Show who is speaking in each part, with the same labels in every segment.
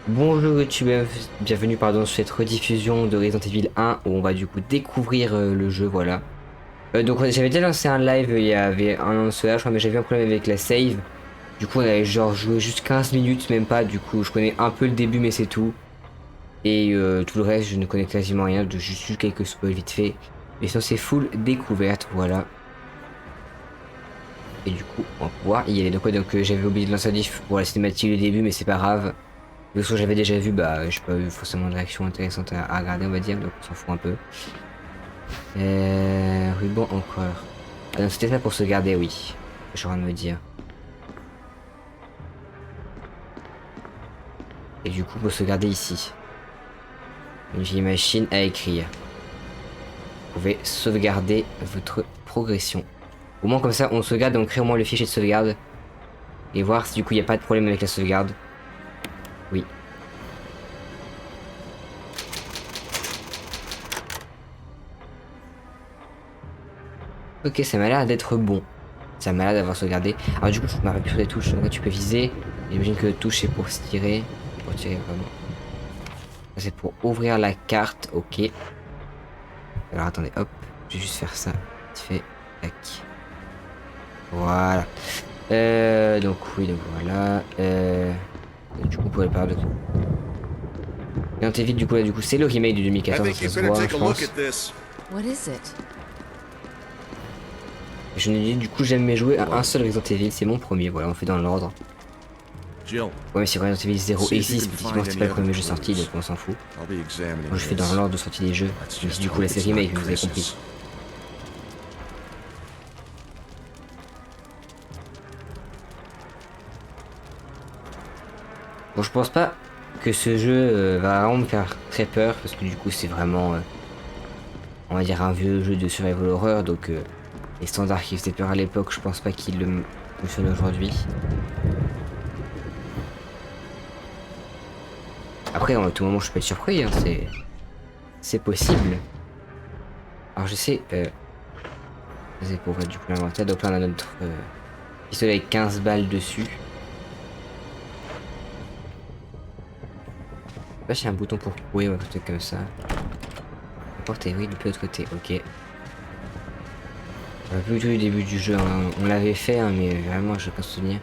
Speaker 1: Bonjour YouTube, bienvenue sur cette rediffusion de Resident Evil 1 où on va du coup découvrir le jeu, voilà. Donc j'avais déjà lancé un live il y avait un an de cela, je crois, mais j'avais un problème avec la save. Du coup on avait genre joué juste 15 minutes, même pas, du coup je connais un peu le début mais c'est tout. Et tout le reste je ne connais quasiment rien, de juste eu quelques spoils vite fait. Mais sinon c'est full découverte, voilà. Et du coup on va pouvoir y aller. Donc, ouais, j'avais oublié de lancer un diff pour la cinématique du début mais c'est pas grave. De ce que j'avais déjà vu, bah, j'ai pas eu forcément de réaction intéressante à regarder, on va dire, donc on s'en fout un peu. Ruban encore. Ah non, c'était ça pour se garder, oui. Je suis en train de me dire. Et du coup, pour se garder ici. Une vieille machine à écrire. Vous pouvez sauvegarder votre progression. Au moins, comme ça, on sauvegarde et on crée au moins le fichier de sauvegarde. Et voir si du coup, il n'y a pas de problème avec la sauvegarde. Oui. Ok, ça m'a l'air d'être bon. Ça m'a l'air d'avoir sauvegardé. Alors du coup, je m'arrête sur les touches. Donc là, tu peux viser. J'imagine que le touche, c'est pour se tirer. Pour tirer vraiment. Ça, c'est pour ouvrir la carte. Ok. Alors attendez, hop. Je vais juste faire ça. Vite fait. Tac. Voilà. Donc oui, donc voilà. Du coup, pour les périodes. Resident Evil, du coup, là, c'est le remake de 2014. Ça se voit, je pense.
Speaker 2: What is it?
Speaker 1: Je ne dis du coup jamais joué à un seul Resident Evil. C'est mon premier. Voilà, on fait dans l'ordre.
Speaker 3: Jill,
Speaker 1: Ouais, mais si Resident Evil 0 existe, effectivement, c'est pas le premier jeu sorti, donc on s'en fout.
Speaker 3: I'll be examining
Speaker 1: Moi, je fais dans
Speaker 3: this.
Speaker 1: l'ordre de sortie des jeux.
Speaker 3: Let's
Speaker 1: Même
Speaker 3: just
Speaker 1: si du coup,
Speaker 3: hope
Speaker 1: la
Speaker 3: it's
Speaker 1: série
Speaker 3: not
Speaker 1: remake, vous avez compris.
Speaker 3: Chris's.
Speaker 1: Bon, je pense pas que ce jeu va vraiment me faire très peur, parce que du coup, c'est vraiment, on va dire, un vieux jeu de survival horror, donc les standards qui faisaient peur à l'époque, je pense pas qu'ils le fonctionnent aujourd'hui. Après, à tout moment, je peux être surpris, hein, c'est possible. Alors, je sais, c'est pour du coup l'inventaire, donc là, on a notre pistolet avec 15 balles dessus. Là, j'ai un bouton pour courir, un truc comme ça. La porte est oui, depuis l'autre côté, ok. Plutôt du début du jeu, hein. On l'avait fait, hein, mais vraiment, je peux pas me souvenir.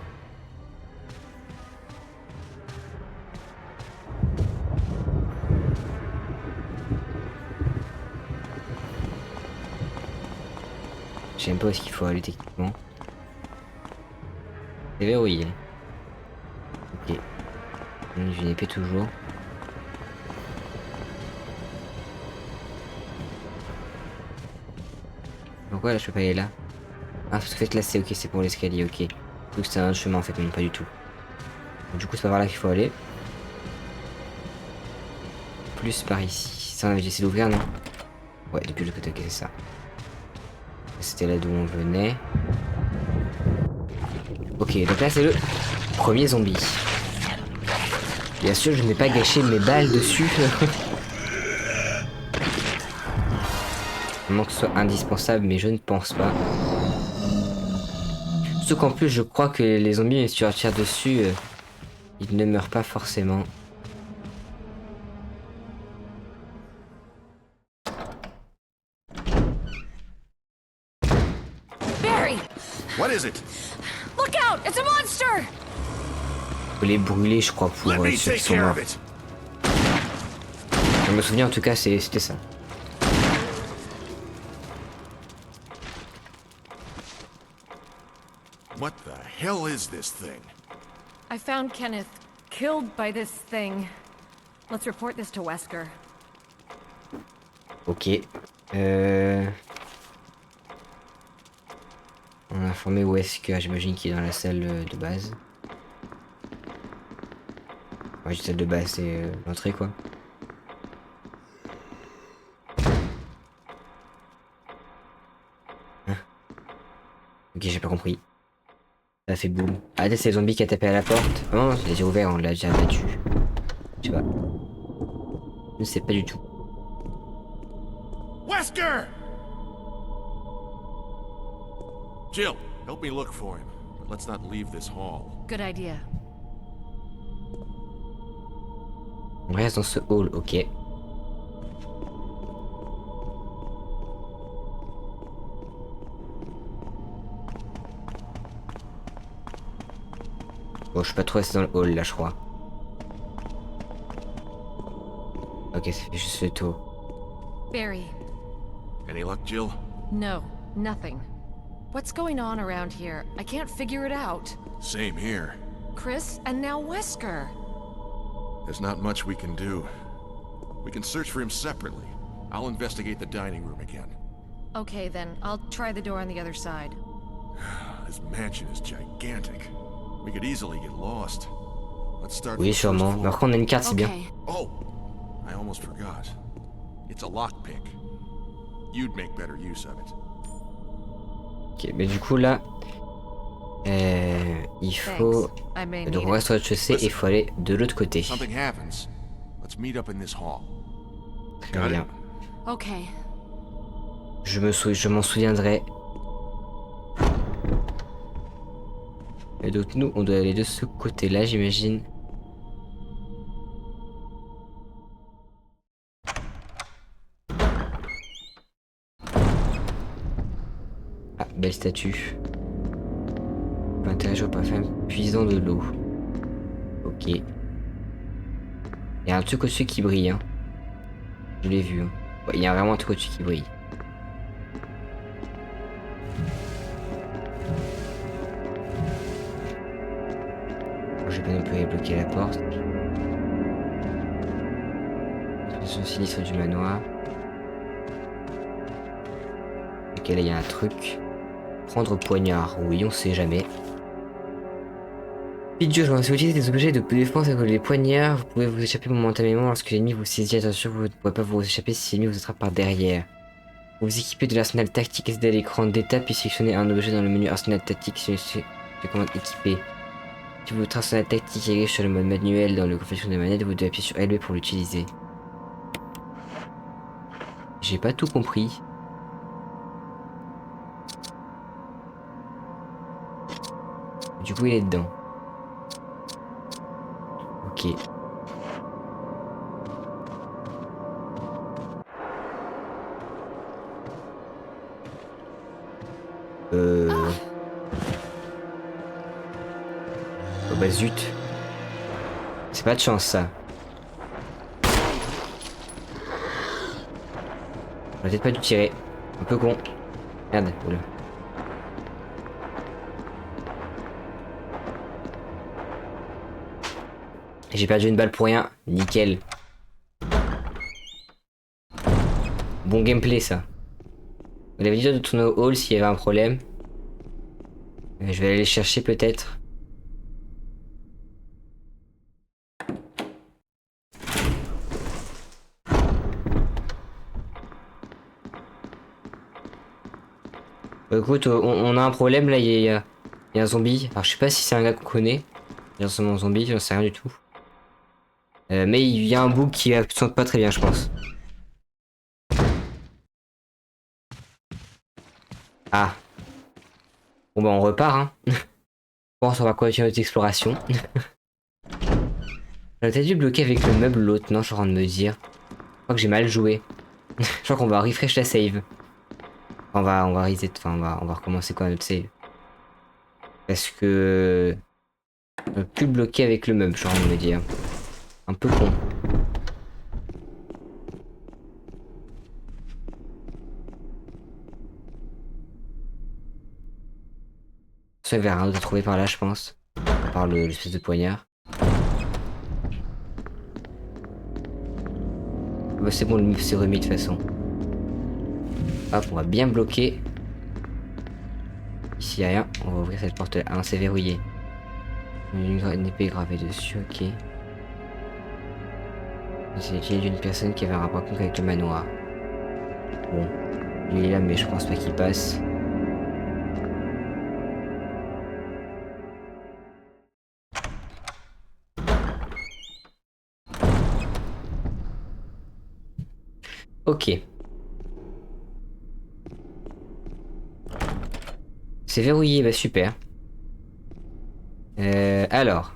Speaker 1: Je sais même pas où est-ce qu'il faut aller techniquement. C'est verrouillé. Ok. J'ai une épée toujours. Pourquoi là je peux pas aller là? Ah, parce que fait là c'est ok, c'est pour l'escalier, ok. Donc c'est un chemin en fait, mais pas du tout. Donc, du coup c'est pas par là qu'il faut aller. Plus par ici. Ça on avait essayé d'ouvrir, non? Ouais, depuis le côté, ok, c'est ça. C'était là d'où on venait. Ok, donc là c'est le premier zombie. Bien sûr, je n'ai pas gâché mes balles dessus. À moins que ce soit indispensable, mais je ne pense pas. Sauf qu'en plus, je crois que les zombies, si tu leur tires dessus, ils ne meurent pas forcément.
Speaker 2: Barry!
Speaker 3: What is it?
Speaker 2: Look out! It's a monster!
Speaker 1: Faut les brûler, je crois, pour
Speaker 3: Let me
Speaker 1: ceux qui
Speaker 3: take
Speaker 1: sont
Speaker 3: care
Speaker 1: morts.
Speaker 3: of it.
Speaker 1: Je me souviens en tout cas, c'était ça.
Speaker 3: What the hell is this thing?
Speaker 2: I found Kenneth killed by this thing. Let's report this to Wesker.
Speaker 1: Ok. On a informé Wesker, j'imagine qu'il est dans la salle de base. Ouais, la salle de base, c'est l'entrée quoi. Hein? Ok, j'ai pas compris. Ça a fait boum. Ah, c'est le zombie qui a tapé à la porte. Oh non, c'est déjà ouvert, on l'a déjà battu. Je sais pas. Je ne sais pas du tout.
Speaker 3: Wesker! Jill, help me look for him. But let's not leave this hall.
Speaker 2: Good idea.
Speaker 1: On reste dans ce hall, ok. Bon, je suis pas trop resté dans le hall là, je crois. Ok, ça fait juste le tour.
Speaker 2: Barry.
Speaker 3: Any luck, Jill?
Speaker 2: No, nothing. What's going on around here? I can't figure it out.
Speaker 3: Same here.
Speaker 2: Chris, and now Wesker.
Speaker 3: There's not much we can do. We can search for him separately. I'll investigate the dining room again.
Speaker 2: Okay, then. I'll try the door on the other side.
Speaker 3: This mansion is gigantic. We could easily get lost. Let's start.
Speaker 1: Oui, sûrement. Mais après, on a une carte, c'est bien.
Speaker 2: Okay.
Speaker 3: Oh, I almost forgot. It's a lockpick. You'd make better use of it.
Speaker 1: Ok, mais du coup là, il faut.
Speaker 2: Thanks. I may
Speaker 1: Donc
Speaker 2: need
Speaker 1: on reste sur le rez-de-chaussée et il faut aller de l'autre côté.
Speaker 3: Something happens. Let's meet up in this hall.
Speaker 1: Très
Speaker 3: Got
Speaker 1: bien.
Speaker 3: it?
Speaker 2: Okay.
Speaker 1: Je m'en souviendrai. Et donc nous, on doit aller de ce côté-là, j'imagine. Ah, belle statue. Interagir par femme puisant de l'eau. Ok. Il y a un truc au-dessus qui brille, hein. Je l'ai vu. Hein. Ouais, il y a vraiment un truc au-dessus qui brille. Bon, j'ai pas non plus bloquer la porte. Son sinistre du manoir. Ok, là il y a un truc. Prendre poignard, oui, on sait jamais. Idiot, si vous utilisez des objets de défense avec les poignards, vous pouvez vous échapper momentanément lorsque l'ennemi vous saisit. Attention, vous ne pourrez pas vous échapper si l'ennemi vous attrape par derrière. Vous vous équipez de l'arsenal tactique et à l'écran d'étape puis sélectionnez un objet dans le menu arsenal tactique sur la commande équipée. Si votre arsenal tactique est sur le mode manuel dans le configuration de manette, vous devez appuyer sur LB pour l'utiliser. J'ai pas tout compris. Du coup, il est dedans. Ok. Oh bah zut. C'est pas de chance ça. J'aurais peut-être pas dû tirer. Un peu con. Merde, oula. J'ai perdu une balle pour rien. Nickel. Bon gameplay ça. On avait dit de tourner au hall s'il y avait un problème. Je vais aller les chercher peut-être. Écoute, on a un problème là, il y a un zombie. Alors je sais pas si c'est un gars qu'on connaît. Il y a un zombie, j'en sais rien du tout. Mais il y a un bug qui fonctionne pas très bien, je pense. Ah. Bon bah on repart, hein. Je pense qu'on va continuer notre exploration. J'aurais peut-être dû bloquer avec le meuble l'autre, non, je suis en train de me dire. Je crois que j'ai mal joué. Je crois qu'on va refresh la save. On va reset, enfin on va recommencer quoi notre save. Parce que... On peut plus bloquer avec le meuble, je suis en train de me dire. Un peu con. Ça, il y avait rien d'autre à trouver par là, je pense. À part l'espèce de poignard. Bah, c'est bon, le move s'est remis de toute façon. Hop, on va bien bloquer. Ici, il n'y a rien. On va ouvrir cette porte là. Ah non, c'est verrouillé. Une épée gravée dessus, ok. C'est l'idée d'une personne qui avait un rapport avec le manoir. Bon, lui il est là, mais je pense pas qu'il passe. Ok. C'est verrouillé, bah super. Alors.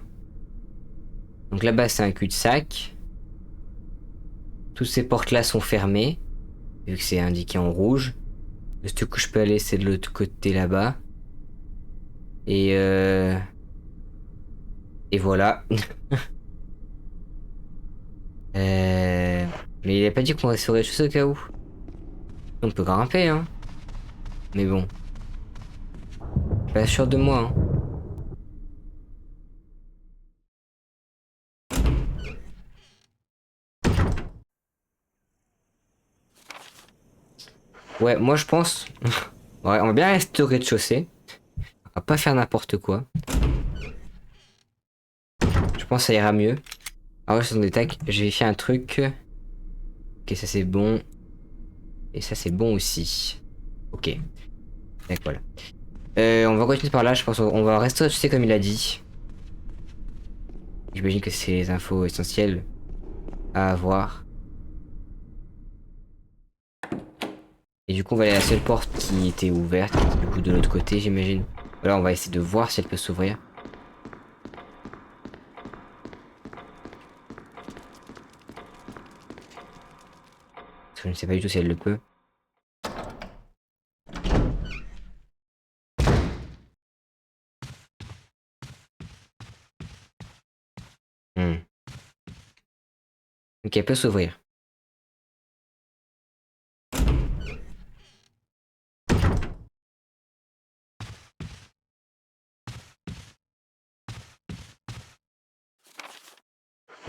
Speaker 1: Donc là-bas c'est un cul-de-sac. Toutes ces portes-là sont fermées, vu que c'est indiqué en rouge. Le seul que je peux aller, c'est de l'autre côté là-bas. Et voilà. Mais il a pas dit qu'on resterait juste au cas où. On peut grimper, hein. Mais bon. Pas sûr de moi, hein. Ouais, moi je pense... Ouais, on va bien rester au rez-de-chaussée. On va pas faire n'importe quoi. Je pense que ça ira mieux. Ah ouais, ce sont des tacs. J'ai vérifié un truc. Ok, ça c'est bon. Et ça c'est bon aussi. Ok. Donc voilà. On va continuer par là, je pense. On va rester au rez-de-chaussée comme il a dit. J'imagine que c'est les infos essentielles à avoir. Et du coup, on va aller à la seule porte qui était ouverte, qui était du coup de l'autre côté, j'imagine. Voilà, on va essayer de voir si elle peut s'ouvrir. Parce que je ne sais pas du tout si elle le peut. Hmm. Donc elle peut s'ouvrir.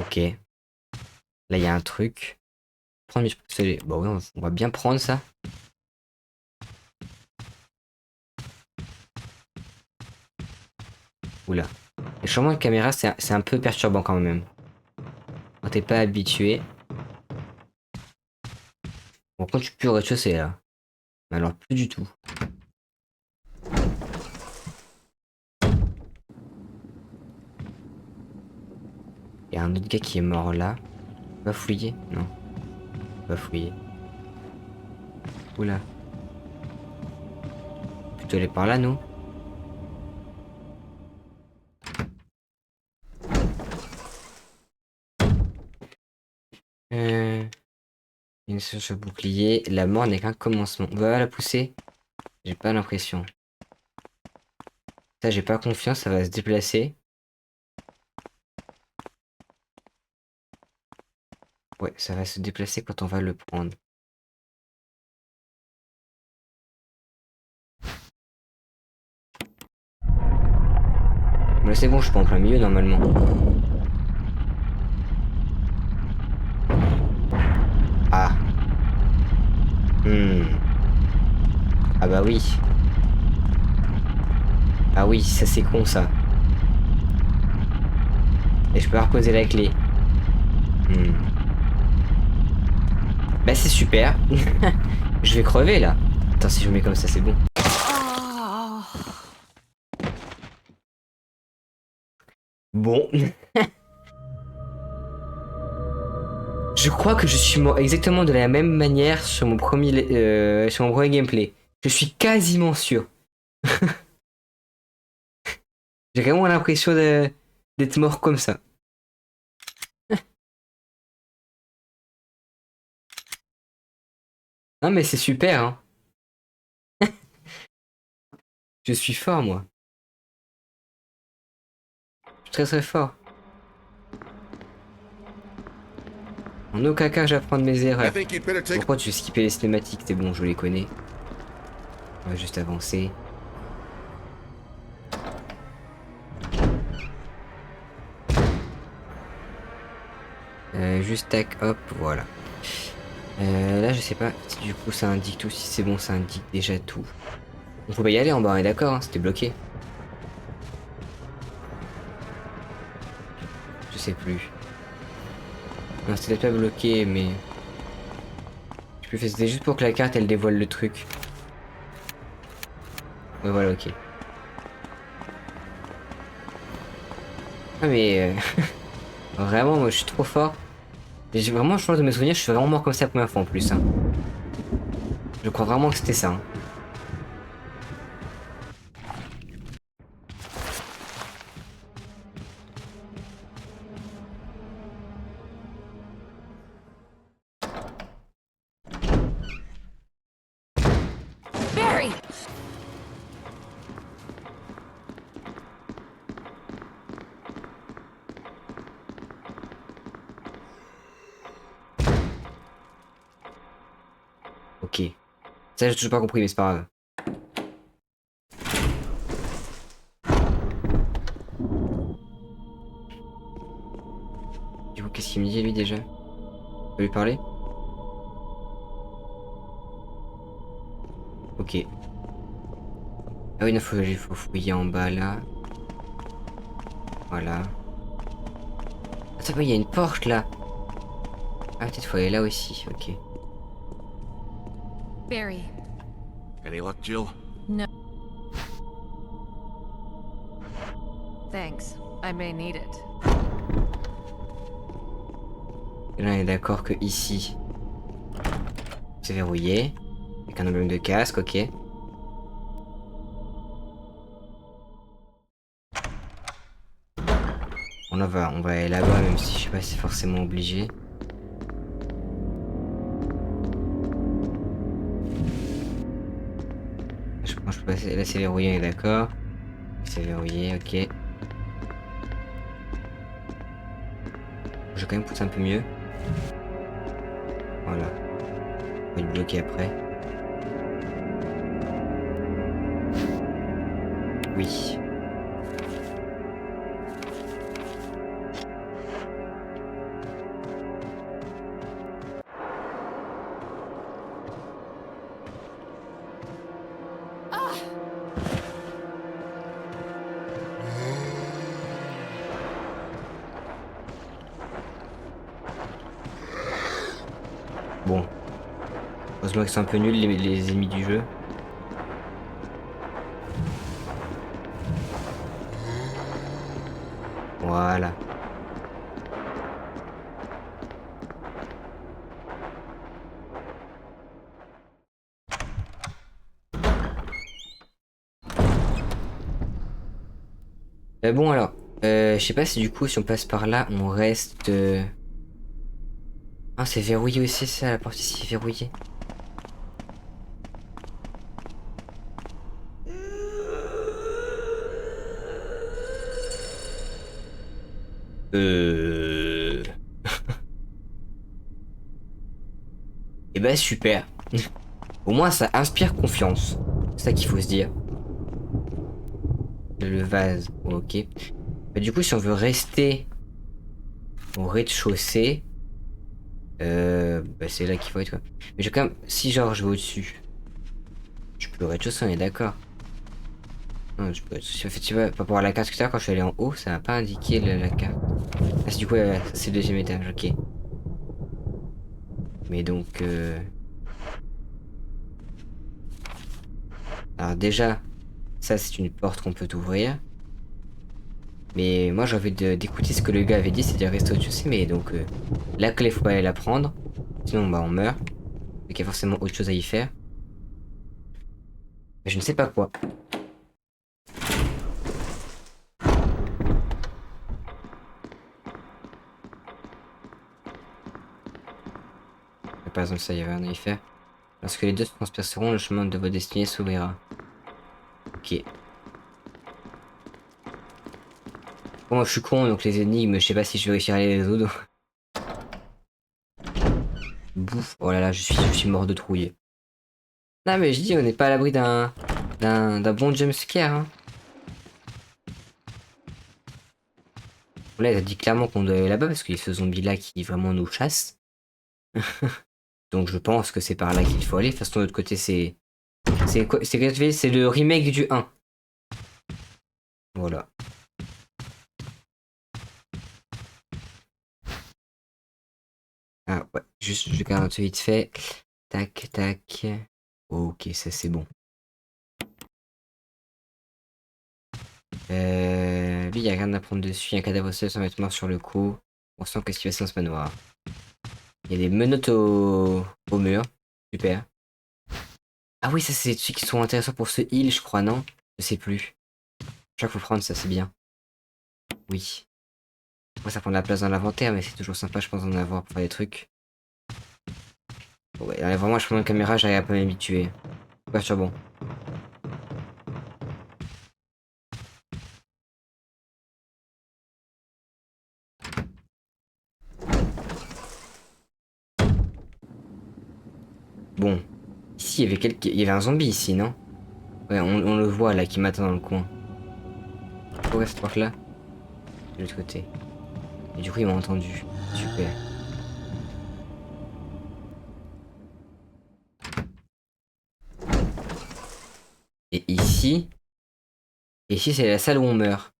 Speaker 1: Ok. Là, il y a un truc. Prendre mes pistolets. Bon, oui, on va bien prendre ça. Oula. Le changement de caméra, c'est un peu perturbant quand même. Quand t'es pas habitué. Bon, quand tu peux au rez-de-chaussée là. Mais alors, plus du tout. Il y a un autre gars qui est mort là. On va fouiller? Non. On va fouiller. Oula. Plutôt aller par là, nous. Une sur bouclier. La mort n'est qu'un commencement. On va la pousser. J'ai pas l'impression. Ça, j'ai pas confiance. Ça va se déplacer. Ouais, ça va se déplacer quand on va le prendre. Mais c'est bon, je suis pas en plein milieu normalement. Ah. Ah bah oui. Ah oui, ça c'est con ça. Et je peux reposer la clé. Bah c'est super. Je vais crever là. Attends, si je mets comme ça, c'est bon. Bon. Je crois que je suis mort exactement de la même manière sur sur mon premier gameplay. Je suis quasiment sûr. J'ai vraiment l'impression d'être mort comme ça. Non mais c'est super, hein. Je suis fort, moi. Je suis très très fort. En aucun cas j'apprends de mes
Speaker 3: I
Speaker 1: erreurs.
Speaker 3: think you'd better take.
Speaker 1: Pourquoi tu veux skipper les cinématiques? C'est bon, je les connais. On va juste avancer. Juste tac, hop, voilà. Là, je sais pas si du coup ça indique tout. Si c'est bon, ça indique déjà tout. On pouvait y aller en bas, on est d'accord, hein, c'était bloqué. Je sais plus. Non, c'était pas bloqué, mais... Je peux faire c'était juste pour que la carte, elle dévoile le truc. Ouais, voilà, ok. Ah, mais... Vraiment, moi, je suis trop fort. Et j'ai vraiment, je pense de mes souvenirs, je suis vraiment mort comme ça la première fois en plus. Hein. Je crois vraiment que c'était ça. Hein. Ok. Ça, j'ai toujours pas compris, mais c'est pas grave. Du coup, qu'est-ce qu'il me dit, lui, déjà? On peut lui parler? Ok. Ah oui, il faut fouiller en bas, là. Voilà. Attends, mais il y a une porte, là. Ah, peut-être faut aller là aussi, ok.
Speaker 2: Barry.
Speaker 3: Any luck, Jill?
Speaker 2: No. Thanks. I may need it.
Speaker 1: Et là, on est d'accord que ici, c'est verrouillé. Avec un emblème de casque, ok. On va aller là-bas, même si je sais pas si c'est forcément obligé. Je pense que je peux passer. Là, c'est verrouillé, on est d'accord. C'est verrouillé, ok. Je vais quand même pousser un peu mieux. Voilà. On va être bloqué après. Oui. Bon. Heureusement que c'est un peu nul les ennemis du jeu. Voilà. Bon alors. Je sais pas si du coup si on passe par là, on reste. Ah c'est verrouillé aussi ça, la porte ici est verrouillée. Euh... Eh ben super. Au moins ça inspire confiance. C'est ça qu'il faut se dire. Le vase, ok. Bah, du coup si on veut rester au rez-de-chaussée, bah, c'est là qu'il faut être quoi. Mais j'ai quand même, si genre je vais au-dessus, je peux le rez-de-chaussée, on est d'accord. Non, je peux en fait, tu vois, par rapport à la carte tout à l'heure, quand je suis allé en haut, ça m'a pas indiqué la carte. Ah, c'est du coup, ça, c'est le deuxième étage, ok. Mais donc, alors déjà, ça c'est une porte qu'on peut ouvrir. Mais moi j'ai envie d'écouter ce que le gars avait dit, c'est-à-dire rester au-dessus, mais donc la clé faut pas aller la prendre, sinon bah on meurt. Donc il y a forcément autre chose à y faire. Mais je ne sais pas quoi. Par exemple ça y a rien à y faire. Lorsque les deux se transperceront, le chemin de votre destinée s'ouvrira. Ok. Bon, moi je suis con, donc les énigmes, je sais pas si je vais réussir à les résoudre. Bouffe. Oh là là, je suis mort de trouille. Non mais je dis, on n'est pas à l'abri d'un bon jumpscare, hein. Bon, là, il a dit clairement qu'on doit aller là-bas parce qu'il y a ce zombie là qui vraiment nous chasse. Donc je pense que c'est par là qu'il faut aller. De toute façon, de l'autre côté, c'est quoi? C'est le remake du 1. Voilà. Ah ouais, juste je garde un peu vite fait. Tac, tac. Ok, ça c'est bon. Lui, il n'y a rien à prendre dessus. Il y a un cadavre seul sans être mort sur le coup. On sent qu'est-ce qui va se passer dans ce manoir. Il y a des menottes au mur. Super. Ah oui, ça c'est des trucs qui sont intéressants pour ce heal, je crois, non? Je sais plus. Chaque fois faut prendre ça, c'est bien. Oui. Après, ça prend de la place dans l'inventaire, mais c'est toujours sympa, je pense, d'en avoir pour faire des trucs. Ouais, là, vraiment, je prends une caméra, j'arrive à pas m'habituer. Ouais, c'est bon. Bon. ici, il y avait un zombie ici, non? Ouais, on le voit là qui m'attend dans le coin. Pourquoi cette porte là? De l'autre côté. Et du coup, ils m'ont entendu. Super. Et ici c'est la salle où on meurt.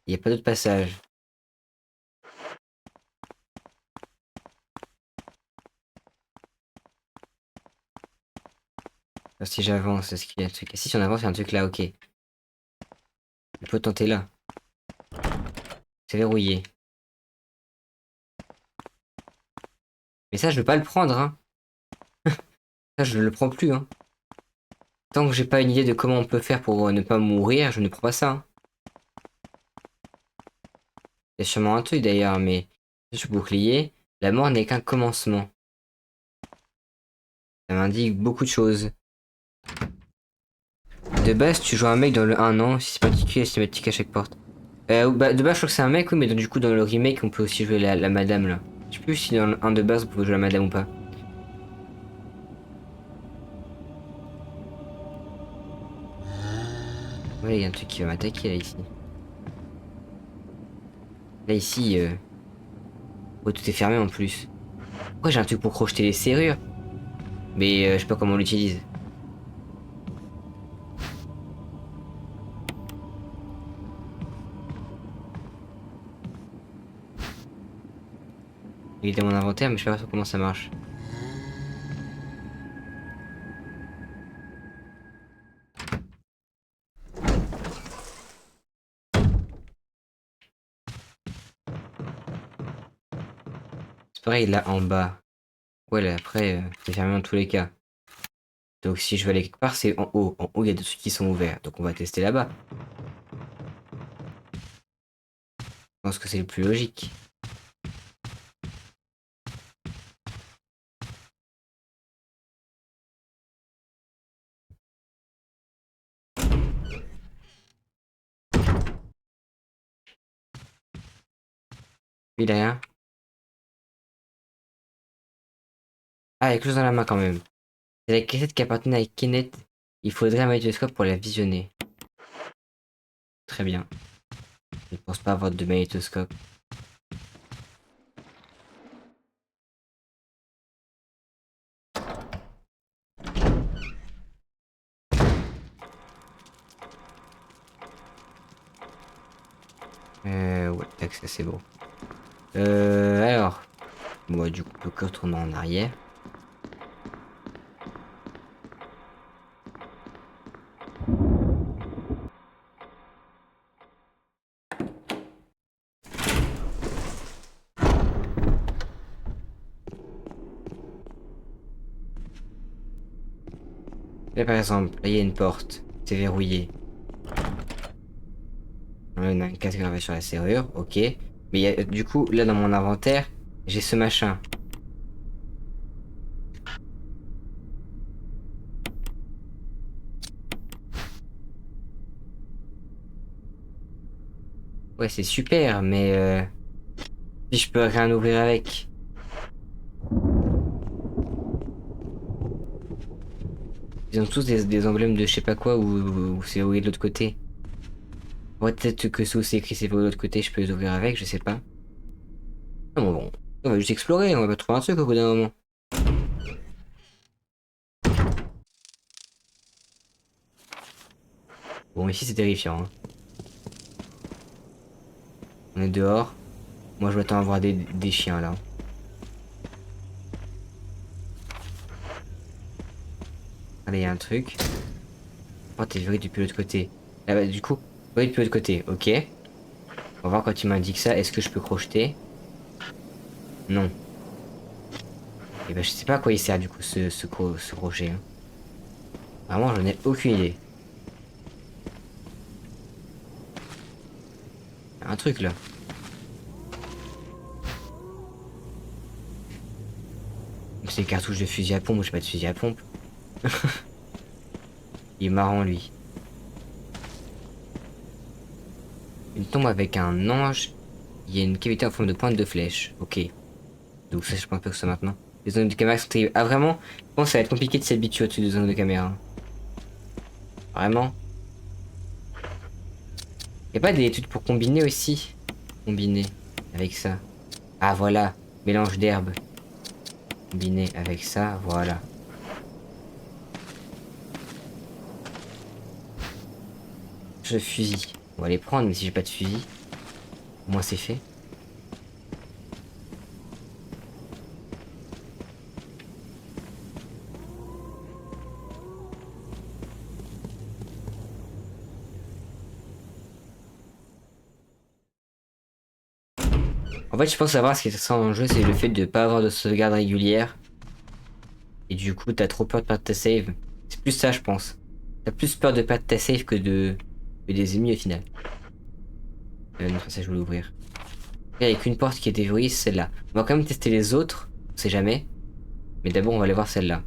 Speaker 1: Il n'y a pas d'autre passage. Alors, si j'avance, est-ce qu'il y a un truc? Ah, si on avance, il y a un truc là, ok. On peut tenter là. C'est verrouillé. Mais ça, je veux pas le prendre, hein. Ça, je le prends plus, hein. Tant que j'ai pas une idée de comment on peut faire pour ne pas mourir, je ne prends pas ça, hein. Il y a sûrement un truc d'ailleurs, mais sur le bouclier, la mort n'est qu'un commencement. Ça m'indique beaucoup de choses. De base, tu joues un mec dans le 1 an, systématique à chaque porte. Bah, de base, je crois que c'est un mec, oui, mais du coup, dans le remake, on peut aussi jouer la madame là. Je sais plus si dans le 1 de base, on peut jouer la madame ou pas. Ouais, il y a un truc qui va m'attaquer là, ici. Là, ici, oh, tout est fermé en plus. Pourquoi j'ai un truc pour crocheter les serrures? Mais je sais pas comment on l'utilise. Il est dans mon inventaire, mais je sais pas trop comment ça marche. C'est pareil là en bas. Ouais, là après, c'est fermé dans tous les cas. Donc si je veux aller quelque part, c'est en haut. En haut, il y a des trucs qui sont ouverts. Donc on va tester là-bas. Je pense que c'est le plus logique. Lui derrière. Ah, il y a quelque chose dans la main quand même. C'est la cassette qui appartenait à Kenneth. Il faudrait un magnétoscope pour la visionner. Très bien. Je ne pense pas avoir de magnétoscope. Ouais, tac, ça c'est bon. Alors. Bon, du coup, on peut retourner en arrière. Là, par exemple, là, il y a une porte. C'est verrouillé. On a un casque gravé sur la serrure, ok. Mais du coup, là, dans mon inventaire, j'ai ce machin. Ouais, c'est super, mais si je peux rien ouvrir avec. Ils ont tous des emblèmes de je sais pas quoi ou c'est verrouillé de l'autre côté. Ouais, peut-être que sous c'est écrit c'est verrouillé de l'autre côté, je peux les ouvrir avec, je sais pas. Non, bon, on va juste explorer, on va pas trouver un truc au bout d'un moment. Bon, ici c'est terrifiant, hein. On est dehors. Moi je m'attends à voir des chiens là. Allez, il y a un truc. Oh, t'es verrouillé depuis l'autre côté. Ah bah, du coup, verrouillé depuis l'autre côté, ok. On va voir quand il m'indique ça, est-ce que je peux crocheter? Non. Et ben je sais pas à quoi il sert du coup ce crochet, hein. Vraiment, j'en ai aucune idée. Y a un truc là. C'est des cartouches de fusil à pompe, moi j'ai pas de fusil à pompe. Il est marrant lui. Une tombe avec un ange. Il y a une cavité en forme de pointe de flèche. Ok. Donc ça je pense pas que ce soit maintenant. Les angles de caméra sont terribles. Ah vraiment? Je pense que ça va être compliqué de s'habituer au-dessus des angles de caméra. Vraiment? Y'a pas des études pour combiner aussi? Combiner avec ça. Ah voilà, mélange d'herbes. Combiner avec ça, voilà. Je fusil. On va les prendre, mais si j'ai pas de fusil, au moins c'est fait. En fait, je pense savoir ce qui est ça en jeu, c'est le fait de pas avoir de sauvegarde régulière. Et du coup, t'as trop peur de perdre ta save. C'est plus ça, je pense. T'as plus peur de perdre ta save que des ennemis au final. Non, ça, je voulais l'ouvrir. Il n'y a qu'une porte qui est déverrouillée, c'est celle-là. On va quand même tester les autres, on sait jamais. Mais d'abord, on va aller voir celle-là.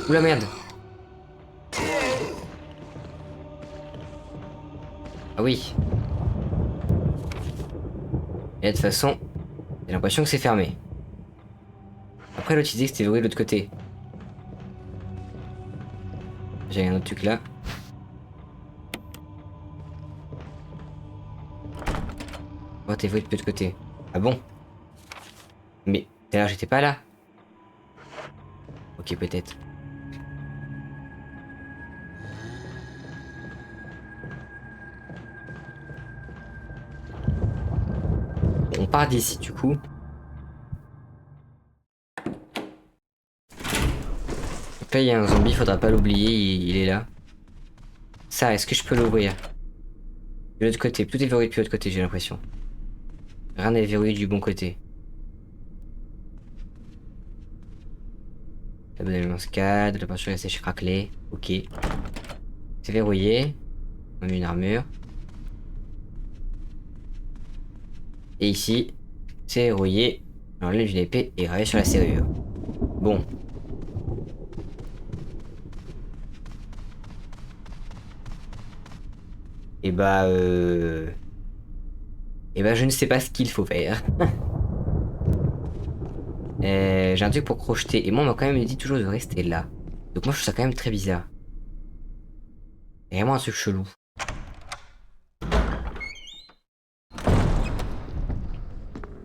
Speaker 1: Oula merde! Ah oui. Et de toute façon, j'ai l'impression que c'est fermé. Après l'autre il disait que c'était verrouillé de l'autre côté. J'ai un autre truc là. Oh t'es verrouillé de l'autre côté. Ah bon? Mais d'ailleurs j'étais pas là. Ok peut-être. On part d'ici du coup. Donc là il y a un zombie, faudra pas l'oublier, il est là. Ça, est-ce que je peux l'ouvrir? De l'autre côté, tout est verrouillé de l'autre côté j'ai l'impression. Rien n'est verrouillé du bon côté. La bonne alliance CAD, la peinture est sèche craquelée. Ok. C'est verrouillé. On a mis une armure. Et ici, c'est verrouillé. On enlève une épée et gravé sur la serrure. Bon. Et bah Et bah je ne sais pas ce qu'il faut faire. J'ai un truc pour crocheter. Et moi on m'a quand même dit toujours de rester là. Donc moi je trouve ça quand même très bizarre. Il y a vraiment un truc chelou.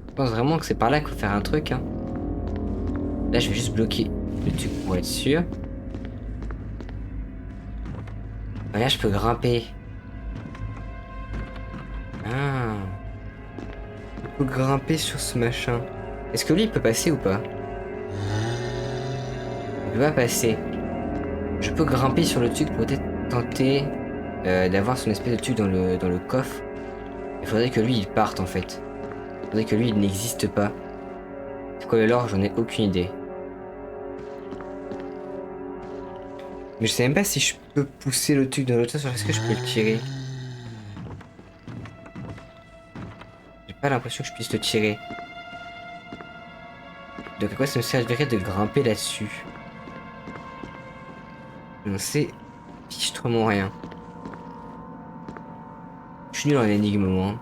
Speaker 1: Je pense vraiment que c'est par là qu'il faut faire un truc. Hein. Là je vais juste bloquer le truc pour être sûr. Ah, là je peux grimper. Ah. Je peux grimper sur ce machin. Est-ce que lui il peut passer ou pas? Il peut pas passer. Je peux grimper sur le truc pour peut-être tenter d'avoir son espèce de truc dans le coffre. Il faudrait que lui il parte en fait. Il faudrait que lui il n'existe pas. C'est quoi le lore? J'en ai aucune idée. Mais je sais même pas si je peux pousser le truc dans l'autre sens. Est-ce que je peux le tirer? J'ai pas l'impression que je puisse le tirer. Donc à quoi ça me servirait de grimper là-dessus? Je ne sais fichtrement rien. Je suis nul en énigme moi.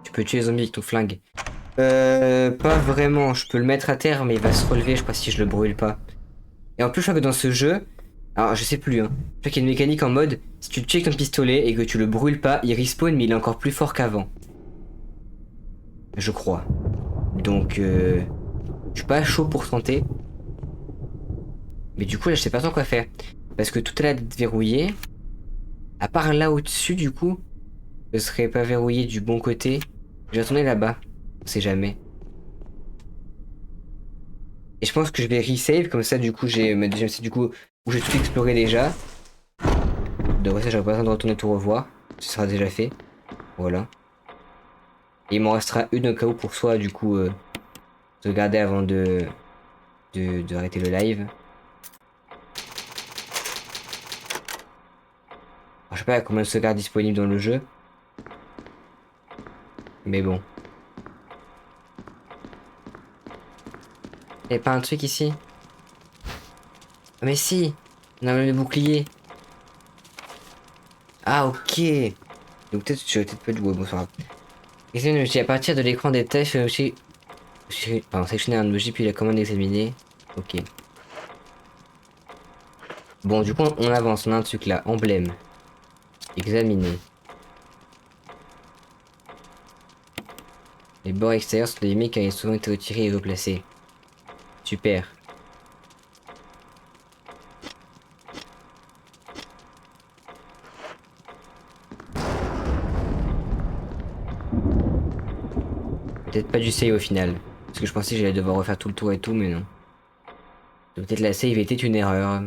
Speaker 1: Tu peux tuer les zombies avec ton flingue. Pas vraiment. Je peux le mettre à terre, mais il va se relever, je crois, si je le brûle pas. Et en plus, je crois que dans ce jeu, alors je sais plus, hein. Je crois qu'il y a une mécanique en mode, si tu le tues avec ton pistolet et que tu le brûles pas, il respawn, mais il est encore plus fort qu'avant. Je crois. Donc, je suis pas chaud pour tenter. Mais du coup, là, je sais pas trop quoi faire. Parce que tout a l'air d'être verrouillé. À part là au-dessus, du coup, ce serait pas verrouillé du bon côté. Je vais retourner là-bas. On sait jamais. Et je pense que je vais resave, comme ça, du coup, j'ai ma deuxième save, du coup, où j'ai tout exploré déjà. Donc, ça, j'aurai pas besoin de retourner tout revoir. Ce sera déjà fait. Voilà. Et il m'en restera une au cas où pour soi, du coup, sauvegarder avant d'arrêter le live. Alors, je sais pas combien de sauvegardes disponibles dans le jeu. Mais bon. Y'a pas un truc ici? Ah, mais si! On a même le bouclier. Ah ok. Donc peut-être je vais peut-être pas jouer. Bon, c'est pas grave. Et à partir de l'écran des tâches, pardon, sélectionner un objet puis la commande examiner. Ok. Bon, du coup, on avance. On a un truc là. Emblème. Examiner. Les bords extérieurs sont des car ils ont souvent été retirés et replacés. Super. Peut-être pas du save au final. Parce que je pensais que j'allais devoir refaire tout le tour et tout, mais non. Peut-être la save était une erreur.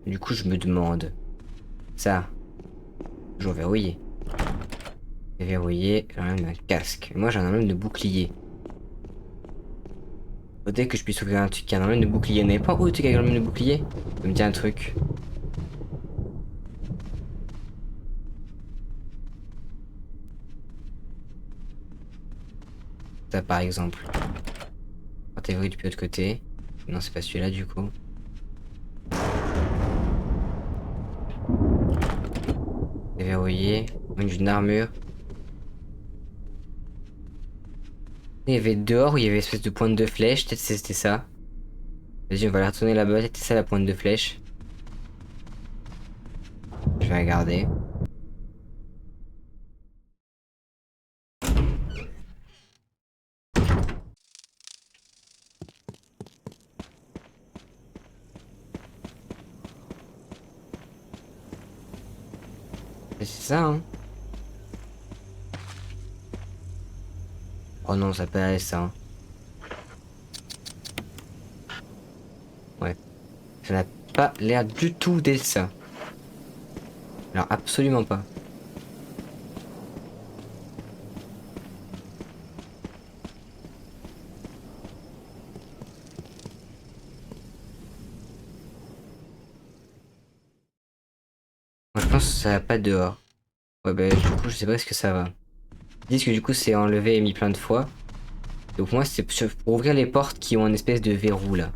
Speaker 1: Du coup, je me demande. Ça. Toujours verrouillé. Verrouillé, j'ai un casque. Moi, j'ai un emblème de bouclier. Faudrait que je puisse ouvrir un truc qui a un emblème de bouclier. N'avez pas où le truc avec un emblème de bouclier? Ça me dit un truc. Ça, par exemple. Quand t'es verrouillé depuis l'autre côté. Non, c'est pas celui-là, du coup. Verrouillé. Une armure. Il y avait dehors où il y avait une espèce de pointe de flèche. Peut-être que c'était ça. Vas-y, on va la retourner là-bas. Peut-être que c'est ça la pointe de flèche. Je vais regarder. C'est ça, hein. Oh non, ça peut aller ça, hein. Ouais. Ça n'a pas l'air du tout d'être ça. Alors, absolument pas. Moi, je pense que ça va pas dehors. Ouais, bah, du coup, je sais pas ce que ça va. Ils disent que du coup, c'est enlevé et mis plein de fois. Donc, moi, c'est pour ouvrir les portes qui ont une espèce de verrou là.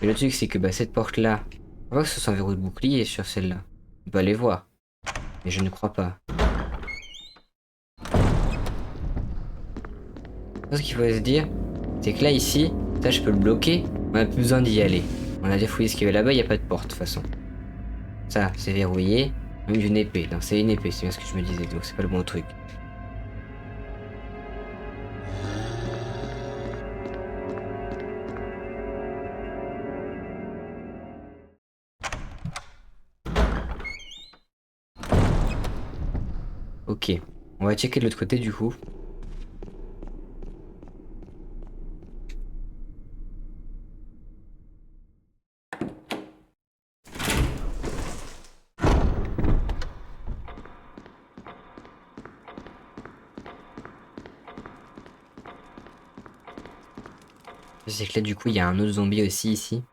Speaker 1: Mais le truc, c'est que bah, cette porte-là, on voit que ce sont un verrou de bouclier sur celle-là. On peut aller voir. Mais je ne crois pas. Ce qu'il faut se dire, c'est que là, ici, ça, je peux le bloquer. On a plus besoin d'y aller. On a déjà fouillé ce qu'il y avait là-bas, il n'y a pas de porte de toute façon. Ça, c'est verrouillé. Même d'une épée. Non, c'est une épée, c'est bien ce que je me disais. Donc, c'est pas le bon truc. Ok. On va checker de l'autre côté du coup. C'est que là du coup il y a un autre zombie aussi ici.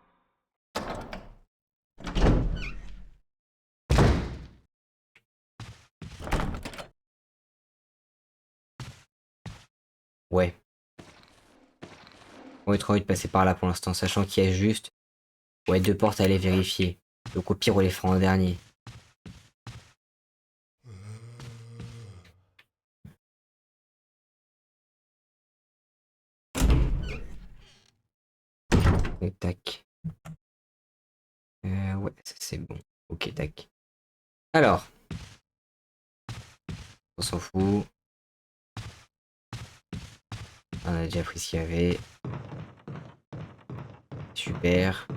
Speaker 1: Ouais. On va trop envie de passer par là pour l'instant, sachant qu'il y a juste ouais, deux portes à aller vérifier. Donc au pire on les fera en dernier. Et tac. Ouais, ça c'est bon. Ok, tac. Alors, on s'en fout. On a déjà pris ce qu'il y avait. Super.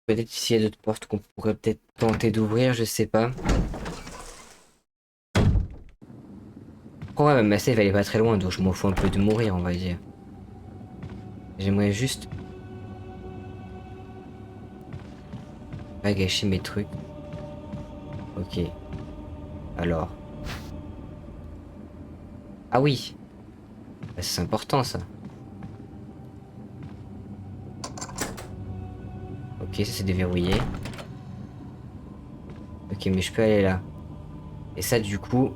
Speaker 1: Peut-être s'il y a d'autres portes qu'on pourrait peut-être tenter d'ouvrir, je sais pas. Oh ouais, ma save elle est pas très loin, donc je m'en fous un peu de mourir, on va dire. J'aimerais juste pas gâcher mes trucs. Ok. Alors. Ah oui. Bah, c'est important ça. Ok, ça c'est déverrouillé. Ok, mais je peux aller là. Et ça du coup...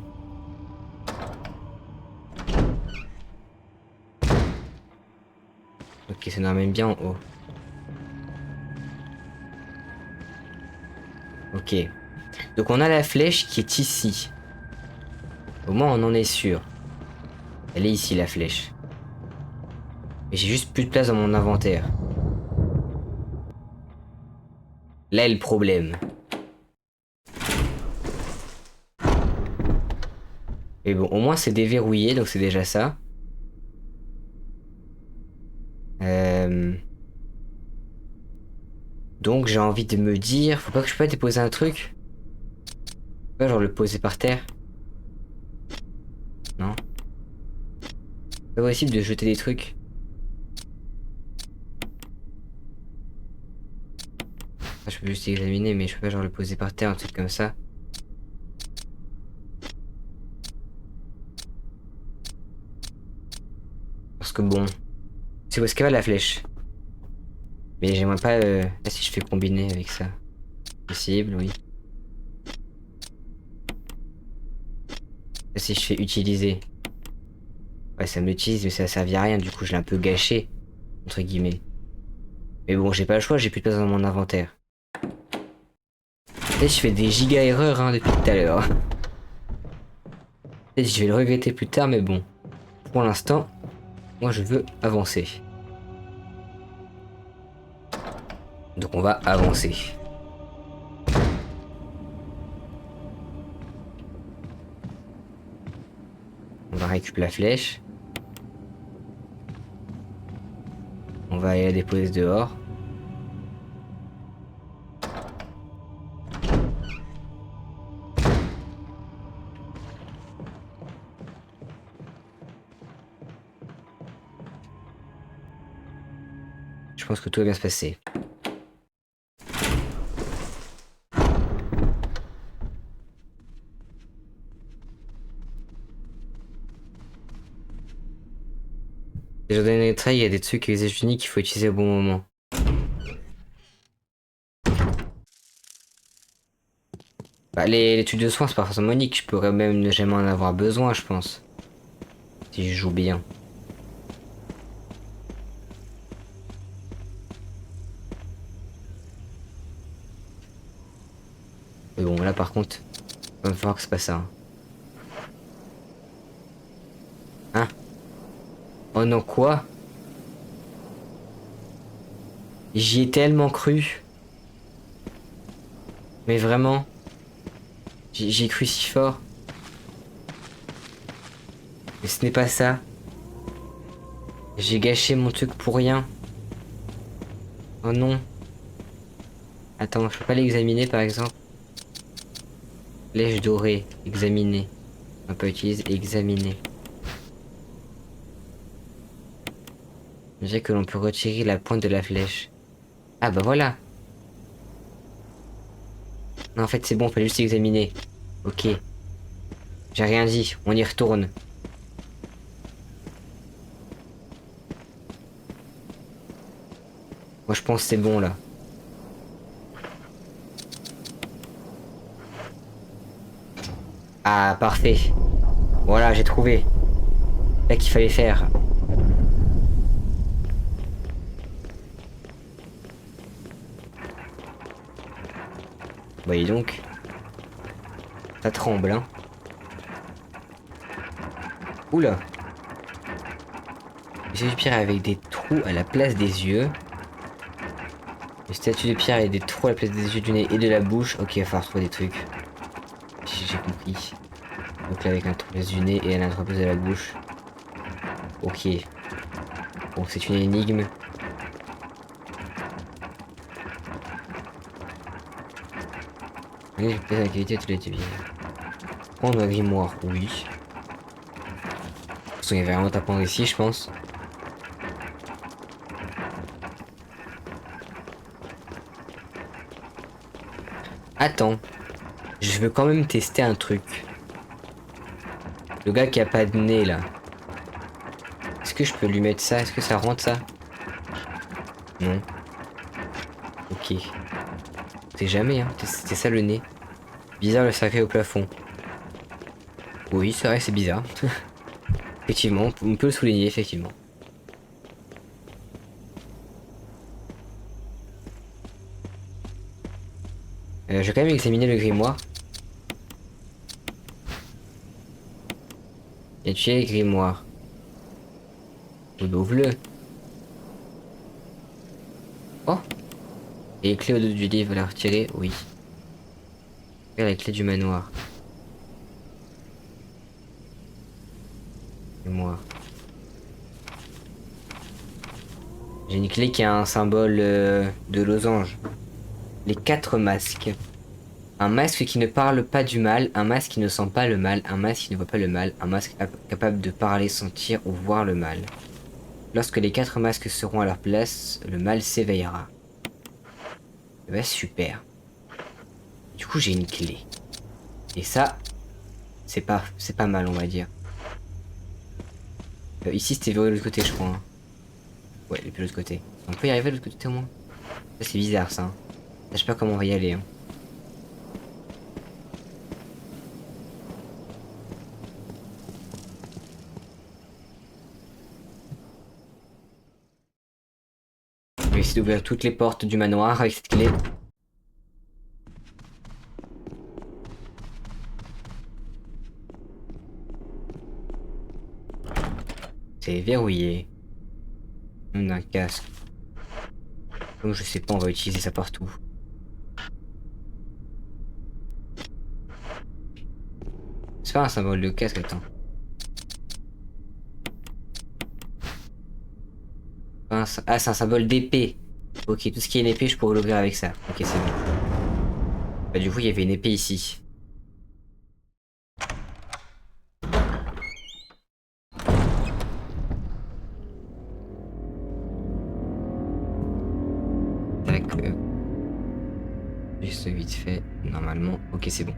Speaker 1: Ok, ça nous ramène bien en haut. Ok. Donc on a la flèche qui est ici. Au moins on en est sûr. Elle est ici la flèche. Mais j'ai juste plus de place dans mon inventaire. Là est le problème. Mais bon, au moins c'est déverrouillé, donc c'est déjà ça. Donc j'ai envie de me dire, faut pas que je peux pas déposer un truc? Pas genre le poser par terre? Non? C'est pas possible de jeter des trucs? Enfin, je peux juste examiner, mais je peux pas genre le poser par terre, un truc comme ça. Parce que bon, c'est où est-ce qu'elle va la flèche? Mais j'aimerais pas... Ah, si je fais combiner avec ça. Possible, oui. Ah, si je fais utiliser. Ouais, ça me l'utilise, mais ça a servi à rien, du coup je l'ai un peu gâché. Entre guillemets. Mais bon, j'ai pas le choix, j'ai plus de place dans mon inventaire. Peut-être je fais des giga erreurs hein, depuis tout à l'heure. Peut-être je vais le regretter plus tard, mais bon. Pour l'instant, moi je veux avancer. Donc on va avancer. On va récupérer la flèche. On va aller la déposer dehors. Je pense que tout va bien se passer. Déjà dans les trails, il y a des trucs et des unis qu'il faut utiliser au bon moment. Bah, les trucs de soins, c'est pas forcément unique. Je pourrais même ne jamais en avoir besoin, je pense. Si je joue bien. Mais bon, là par contre, il va me falloir que c'est pas ça. Hein? Oh non, quoi? J'y ai tellement cru. Mais vraiment? J'y ai cru si fort. Mais ce n'est pas ça. J'ai gâché mon truc pour rien. Oh non. Attends, je peux pas l'examiner par exemple? Flèche dorée, examiner. On peut utiliser examiner. On dirait que l'on peut retirer la pointe de la flèche. Ah bah voilà. Non, en fait c'est bon, fallait juste examiner. Ok. J'ai rien dit, on y retourne. Moi je pense que c'est bon là. Ah parfait. Voilà, j'ai trouvé. Là qu'il fallait faire. Voyez donc. Ça tremble, hein. Oula. J'ai du pierre avec des trous à la place des yeux. Une statue de pierre avec des trous à la place des yeux, du nez et de la bouche. Ok, il va falloir trouver des trucs. J'ai compris. Donc là avec un trou à la place du nez et un trou à la place de la bouche. Ok. Bon, c'est une énigme. J'ai la qualité de tous les bien. Prendre un grimoire, oui. De toute façon, il y avait rien à prendre ici, je pense. Attends. Je veux quand même tester un truc. Le gars qui a pas de nez, là. Est-ce que je peux lui mettre ça? Est-ce que ça rentre, ça? Non. Ok. C'est jamais, hein. C'était ça le nez. Bizarre le sacré au plafond. Oui, c'est vrai, c'est bizarre. Effectivement, on peut le souligner, effectivement. Je vais quand même examiner le grimoire. Et tu es grimoire. Ouvre-le. Oh! Et les clés au dos du livre, la retirer? Oui. Regarde la clé du manoir. Grimoire. J'ai une clé qui a un symbole de losange. Les 4 masques. Un masque qui ne parle pas du mal, un masque qui ne sent pas le mal, un masque qui ne voit pas le mal, un masque capable de parler, sentir ou voir le mal. Lorsque les 4 masques seront à leur place, le mal s'éveillera. Bah super. Du coup j'ai une clé. Et ça, c'est pas mal on va dire. Ici c'était vers l'autre côté je crois. Hein. Ouais, depuis l'autre côté. On peut y arriver de l'autre côté au moins. Ça c'est bizarre ça. Hein. Je sais pas comment on va y aller. Hein. Je vais essayer d'ouvrir toutes les portes du manoir avec cette clé. C'est verrouillé. On a un casque. Comme je sais pas, on va utiliser ça partout. C'est pas un symbole de casque, attends. Ah, c'est un symbole d'épée. Ok, tout ce qui est une épée, je pourrais l'ouvrir avec ça. Ok, c'est bon. Bah, du coup, il y avait une épée ici. Tac. Juste vite fait. Normalement. Ok, c'est bon.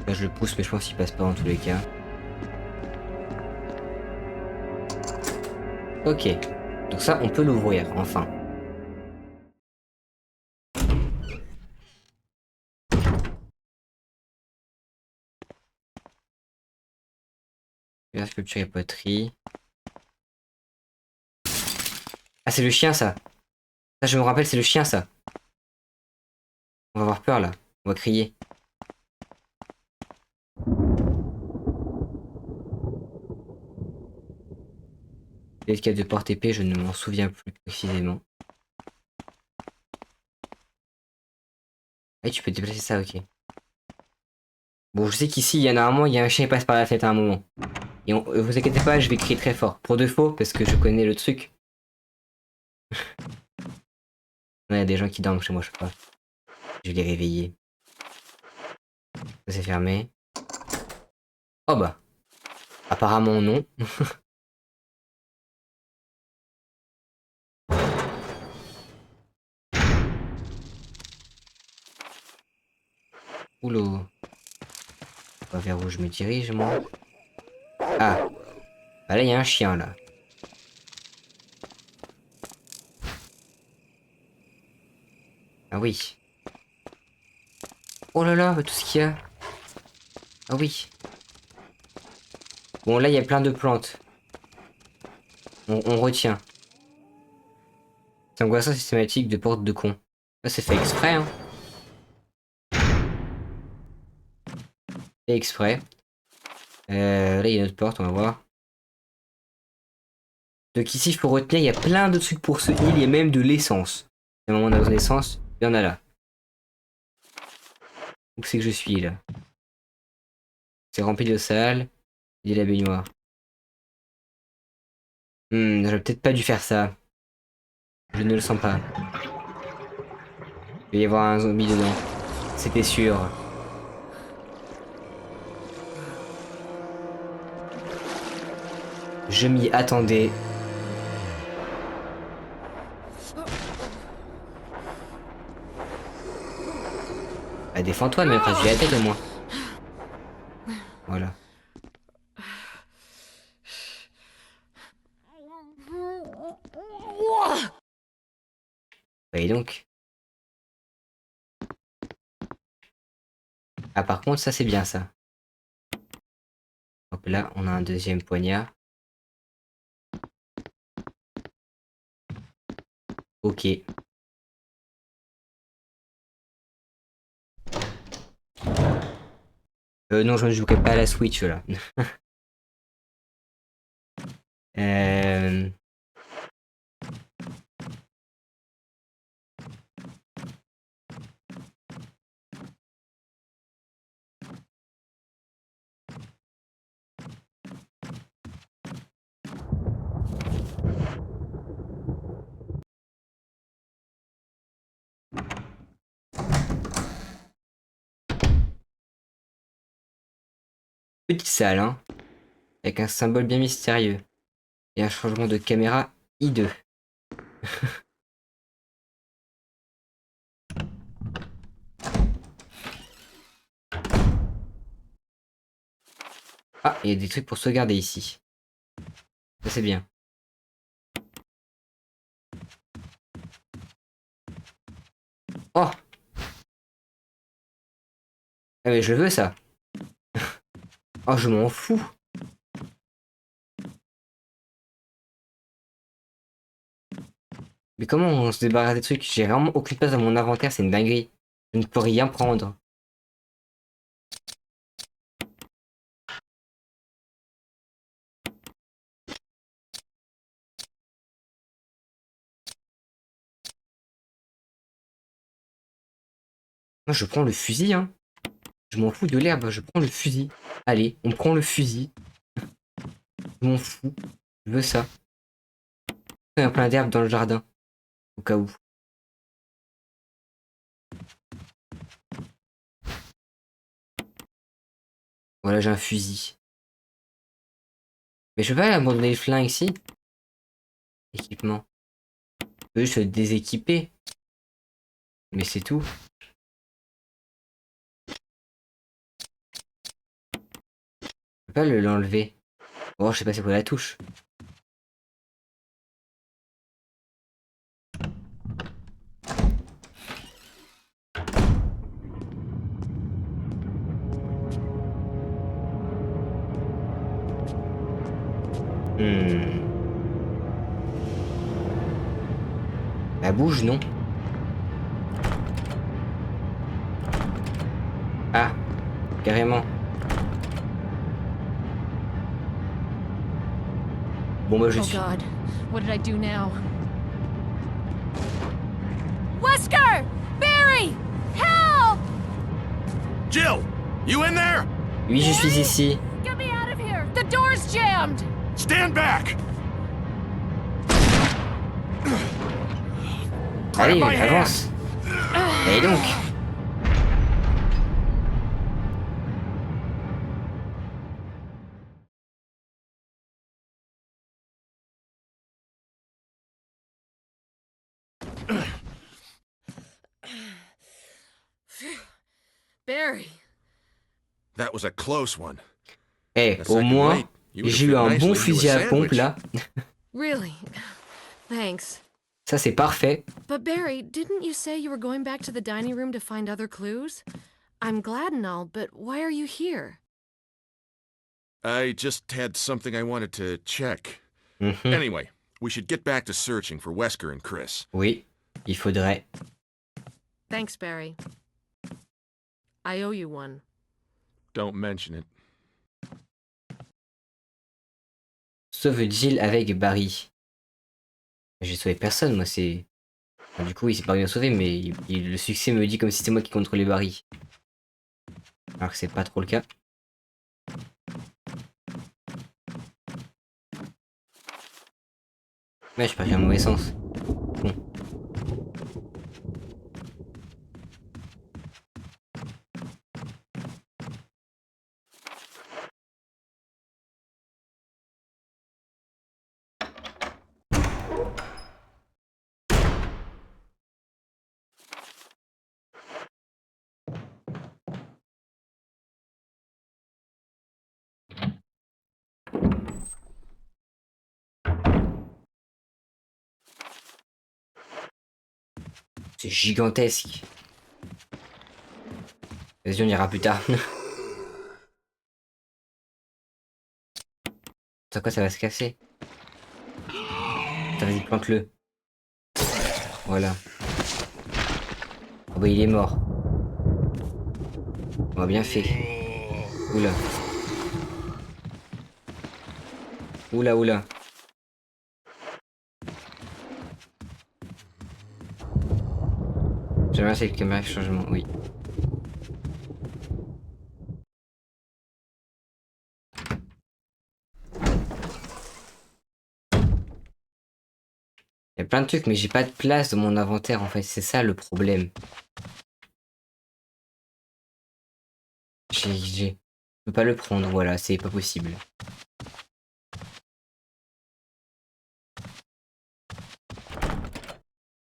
Speaker 1: Là, je le pousse, mais je pense qu'il passe pas dans tous les cas. Ok. Donc ça, on peut l'ouvrir, enfin. Sculpture et poterie. Ah, c'est le chien, ça. Ça, je me rappelle, c'est le chien, ça. On va avoir peur, là. On va crier. Peut-être qu'il y a de porte-épée, je ne m'en souviens plus précisément. Ah, tu peux déplacer ça, ok. Bon, je sais qu'ici, il y a normalement, il y a un chien qui passe par la fenêtre à un moment. Et vous inquiétez pas, je vais crier très fort. Pour de faux, parce que je connais le truc. Il y a des gens qui dorment chez moi, je sais pas. Je vais les réveiller. Ça c'est fermé. Oh bah. Apparemment non. Oula. Pas vers où je me dirige, moi. Ah. Bah là, il y a un chien, là. Ah oui. Oh là là, tout ce qu'il y a. Ah oui. Bon, là, il y a plein de plantes. On retient. C'est angoissant systématique de porte de con. Ça, c'est fait exprès, hein. Fait exprès. Là, il y a une autre porte, on va voir. Donc ici, il faut retenir, il y a plein de trucs pour ce heal, il y a même de l'essence. À un moment, on a besoin d'essence, il y en a là. Où c'est que je suis, là? C'est rempli de sale. Il y a la baignoire. J'aurais peut-être pas dû faire ça. Je ne le sens pas. Il va y avoir un zombie dedans. C'était sûr. Je m'y attendais. Bah, défends-toi, mais après, je la tête au moins. Voilà. Bah, et donc. Ah par contre ça c'est bien ça. Donc là on a un deuxième poignard. Ok. Non je ne jouerai pas à la Switch là. euh... Petite salle hein. Avec un symbole bien mystérieux. Et un changement de caméra hideux. Ah, il y a des trucs pour sauvegarder ici. Ça c'est bien. Oh! Ah mais je veux ça. Oh je m'en fous. Mais comment on se débarrasse des trucs? J'ai vraiment aucune place dans mon inventaire, c'est une dinguerie. Je ne peux rien prendre. Moi je prends le fusil hein. Je m'en fous de l'herbe, je prends le fusil. Allez, on prend le fusil. Je m'en fous. Je veux ça. Il y a plein d'herbes dans le jardin. Au cas où. Voilà, j'ai un fusil. Mais je peux pas abandonner le flingue ici. Équipement. Je peux juste le déséquiper. Mais c'est tout. Je peux pas l'enlever. Oh, je sais pas c'est quoi la touche. Hmm. La bouge, non. Ah, carrément. Bon bah je
Speaker 2: Oh
Speaker 1: suis.
Speaker 2: God, what did I do now? Wesker! Barry! Help!
Speaker 3: Jill! You in there?
Speaker 1: Oui, je suis ici.
Speaker 2: Get me out of here! The door's jammed!
Speaker 3: Stand back!
Speaker 1: Allez,
Speaker 3: my hand.
Speaker 1: avance. Allez donc.
Speaker 2: Barry.
Speaker 3: That was a close one.
Speaker 1: Eh,
Speaker 3: A
Speaker 1: au
Speaker 3: second
Speaker 1: moins,
Speaker 3: late, you would have
Speaker 1: j'ai eu
Speaker 3: fit
Speaker 1: un bon
Speaker 3: nicely into a
Speaker 1: fusil à pompe
Speaker 3: sandwich.
Speaker 1: là.
Speaker 2: Really? Thanks.
Speaker 1: Ça c'est parfait.
Speaker 2: But Barry, didn't you say you were going back to the dining room to find other clues? I'm glad and all, but why are you here?
Speaker 3: I just had something I wanted to check.
Speaker 1: Mhm.
Speaker 3: Anyway, we should get back to searching for Wesker and Chris.
Speaker 1: Oui, il faudrait.
Speaker 2: Thanks, Barry. I owe you one.
Speaker 3: Don't mention it.
Speaker 1: Sauve Jill avec Barry. J'ai sauvé personne, moi c'est. Enfin, du coup, il s'est pas bien sauvé, mais le succès me dit comme si c'était moi qui contrôlais Barry. Alors que c'est pas trop le cas. Ouais, je suis parti dans le mauvais sens. Bon. C'est gigantesque. Vas-y, on ira plus tard. C'est quoi, ça va se casser? Attends, vas-y, plante-le. Voilà. Oh bah, il est mort. On a bien fait. Oula. Oula, oula. J'aimerais c'est le caméra changement, oui. Il y a plein de trucs, mais j'ai pas de place dans mon inventaire en fait, c'est ça le problème. Je peux pas le prendre, voilà, c'est pas possible.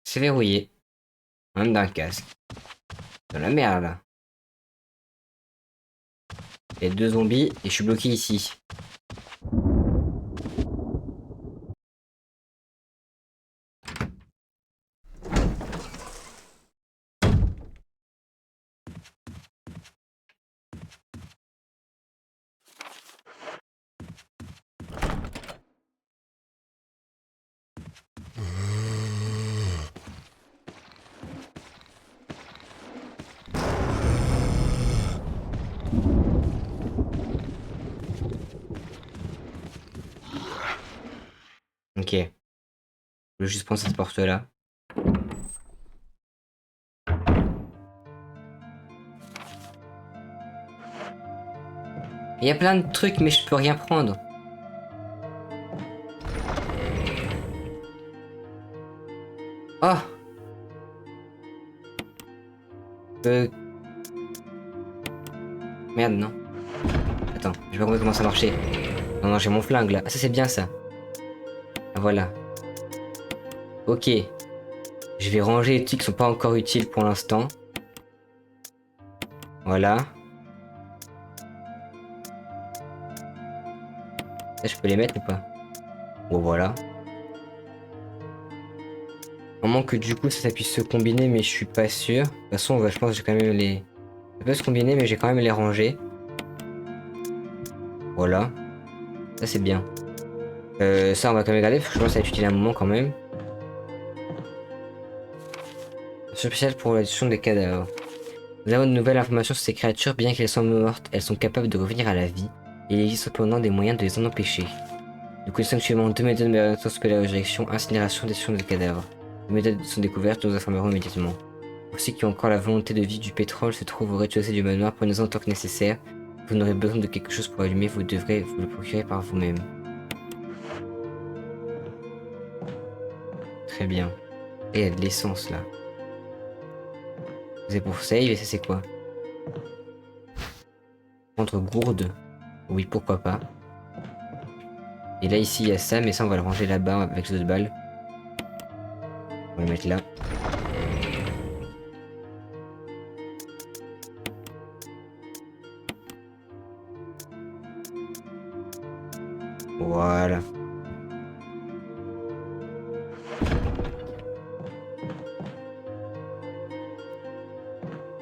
Speaker 1: C'est verrouillé. Même d'un casque. Dans la merde là. Il y a 2 zombies et je suis bloqué ici. Ok. Je vais juste prendre cette porte là. Il y a plein de trucs mais je peux rien prendre. Oh. Merde non. Attends, j'ai pas compris comment ça marchait. Non non j'ai mon flingue là. Ah ça c'est bien ça. Ah, voilà. Ok. Je vais ranger les trucs qui sont pas encore utiles pour l'instant. Voilà. Là, je peux les mettre ou pas? Bon voilà. À moins que du coup ça puisse se combiner mais je suis pas sûr. De toute façon je pense que j'ai quand même les... Ça peut se combiner mais j'ai quand même les rangés. Voilà. Ça c'est bien. Ça on va quand même garder parce que je pense que ça va être utile à un moment quand même. Spécial pour la destruction des cadavres. Nous avons de nouvelles informations sur ces créatures, bien qu'elles soient mortes, elles sont capables de revenir à la vie, et il existe cependant des moyens de les en empêcher. Nous connaissons actuellement 2 méthodes de réaction que la résurrection, incinération, destruction des cadavres. Les méthodes sont découvertes, nous informerons immédiatement. Pour ceux qui ont encore la volonté de vie du pétrole se trouve au rez-de-chaussée du manoir, prenez-en tant que nécessaire. Vous n'aurez besoin de quelque chose pour allumer, vous devrez vous le procurer par vous-même. Très bien. Et il y a de l'essence là. C'est pour save et ça c'est quoi? Contre gourde. Oui, pourquoi pas. Et là ici il y a ça, mais ça on va le ranger là-bas avec les autres balles. On va le mettre là. Voilà.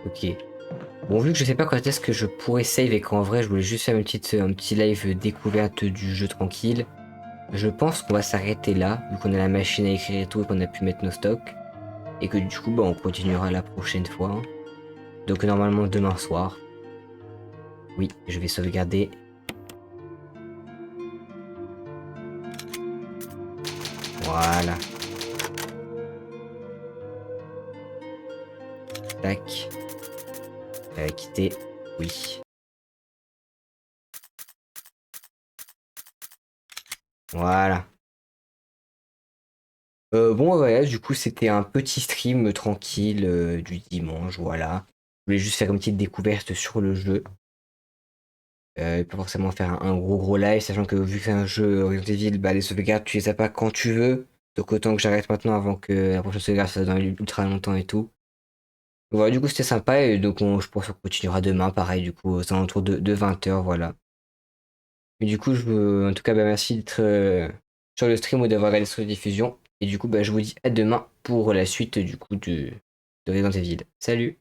Speaker 1: Ok. Bon, vu que je sais pas quand est-ce que je pourrais save et qu'en vrai je voulais juste faire un petit live découverte du jeu tranquille, je pense qu'on va s'arrêter là, vu qu'on a la machine à écrire et tout et qu'on a pu mettre nos stocks. Et que du coup, bah, on continuera la prochaine fois. Hein. Donc normalement demain soir. Oui, je vais sauvegarder. Voilà. Tac. Quitter. Oui. Voilà. Bon, voilà, du coup, c'était un petit stream tranquille du dimanche, voilà. Je voulais juste faire une petite découverte sur le jeu. Pas forcément faire un gros live, sachant que vu que c'est un jeu Resident Evil, bah, les sauvegardes, tu les as pas quand tu veux. Donc autant que j'arrête maintenant avant que la prochaine sauvegarde ça dans ultra longtemps et tout. Donc, voilà, du coup, c'était sympa et donc je pense qu'on continuera demain, pareil, du coup, aux alentours de 20h, voilà. Mais du coup, en tout cas, bah, merci d'être sur le stream ou d'avoir regardé sur la diffusion. Et du coup, bah, je vous dis à demain pour la suite du coup de Resident Evil. Salut!